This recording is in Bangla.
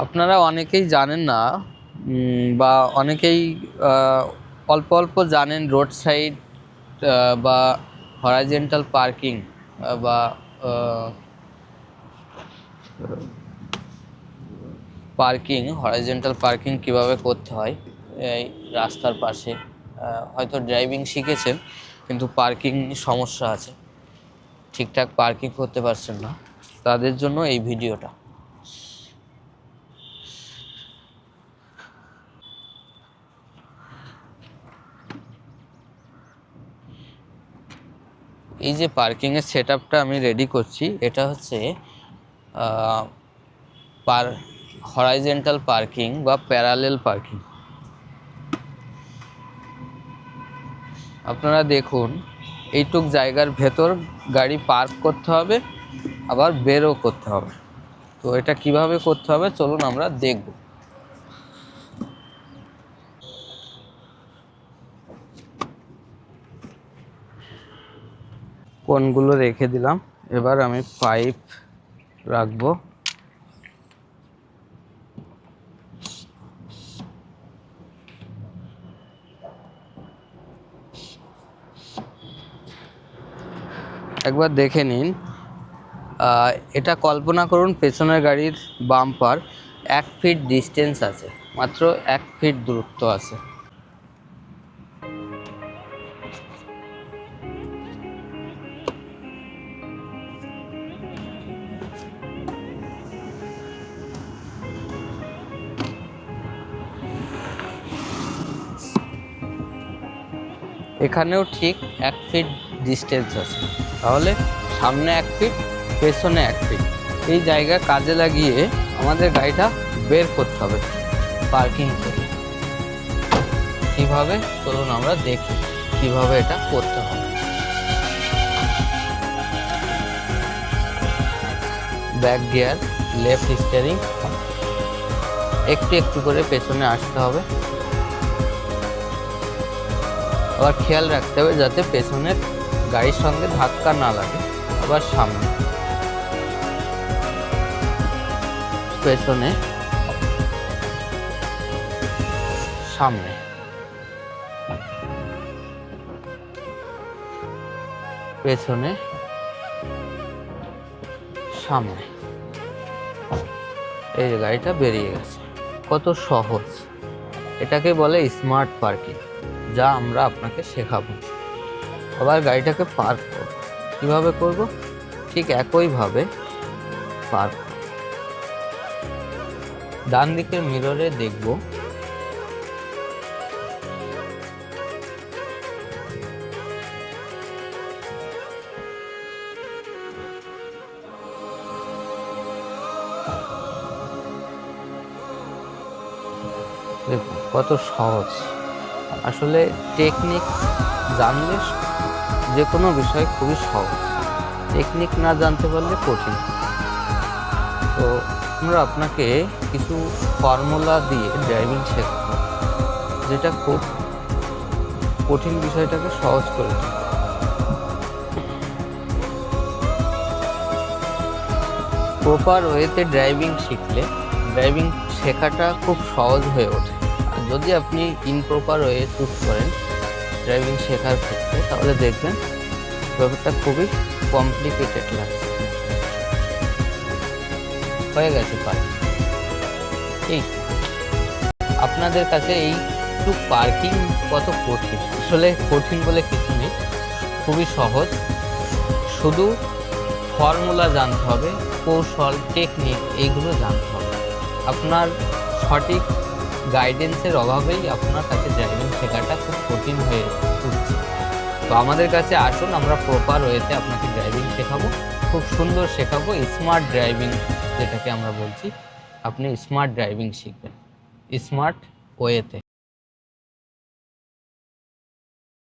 আপনারা অনেকেই জানেন না বা অনেকেই অল্প অল্প জানেন রোড সাইড বা হরাইজন্টাল পার্কিং বা হরাইজন্টাল পার্কিং কিভাবে করতে হয় এই রাস্তার পাশে। হয়তো ড্রাইভিং শিখেছেন কিন্তু পার্কিং সমস্যা আছে, ঠিকঠাক পার্কিং করতে পারছেন না, তাদের জন্য এই ভিডিওটা। এই যে পার্কিংয়ের সেট আপটা আমি রেডি করছি, এটা হচ্ছে হরাইজন্টাল পার্কিং বা প্যারালেল পার্কিং। আপনারা দেখুন, এইটুক জায়গার ভেতর গাড়ি পার্ক করতে হবে, আবার বেরও করতে হবে। তো এটা কিভাবে করতে হবে চলুন আমরা দেখব। কোনগুলো রেখে দিলাম, এবার আমি পাইপ রাখবো। একবার দেখে নিন, এটা কল্পনা করুন পেছনের গাড়ির বাম্পার 1 ফিট ডিস্টেন্স আছে, মাত্র 1 ফিট দূরত্ব আছে। এখানেও ঠিক 1 ফিট ডিস্টেন্স আছে, তাহলে সামনে 1 ফিট, পেছনে 1 ফিট। এই জায়গা কাজে লাগিয়ে আমাদের গাড়িটা বের করতে হবে পার্কিং থেকে। কিভাবে চলুন আমরা দেখি কিভাবে এটা করতে হবে। ব্যাক গিয়ার, লেফট স্টিয়ারিং, একটু একটু করে পেছনে আসতে হবে। আবার খেয়াল রাখতে হবে যাতে পেছনের গাড়ির সঙ্গে ধাক্কা না লাগে। আবার সামনে, পেছনে, সামনে, পেছনে, সামনে। এই যে গাড়িটা বেরিয়ে গেছে। কত সহজ! এটাকে বলে স্মার্ট পার্কিং, যা আমরা আপনাকে শেখাবো। আবার গাড়িটাকে পার্ক করব, কিভাবে করব? ঠিক একইভাবে পার্ক। ডান দিকের মিররে দেখব দেখুন কত সহজ। আসলে টেকনিক জানলে যে কোনো বিষয় খুবই সহজ, টেকনিক না জানতে পারলে কঠিন। তো আমরা আপনাকে কিছু ফর্মুলা দিয়ে ড্রাইভিং শেখাবো, যেটা খুব কঠিন বিষয়টাকে সহজ করে দেবে। প্রপার ওয়েতে ড্রাইভিং শিখলে ড্রাইভিং শেখাটা খুব সহজ হয়ে ওঠে। আর যদি আপনি ইনপ্রপার ওয়ে চুজ করেন ড্রাইভিং শেখার ক্ষেত্রে, তাহলে দেখবেন ব্যাপারটা খুবই কমপ্লিকেটেড লাগছে। হয়ে গেছে পার্কিং। এই আপনাদের কাছে এই একটু পার্কিং কত কঠিন? আসলে কঠিন বলে কিছু নেই, খুবই সহজ। শুধু ফর্মুলা জানতে হবে, কৌশল, টেকনিক এইগুলো জানতে হবে। আপনার সঠিক গাইডেন্সের অভাবেই আপনার কাছে ড্রাইভিং শেখাটা খুব কঠিন হয়ে উঠছে। তো আমাদের কাছে আসুন, আমরা প্রপার ওয়েতে আপনাকে ড্রাইভিং শেখাবো, খুব সুন্দর শেখাবো। স্মার্ট ড্রাইভিং যেটাকে আমরা বলছি, আপনি স্মার্ট ড্রাইভিং শিখবেন স্মার্ট ওয়েতে।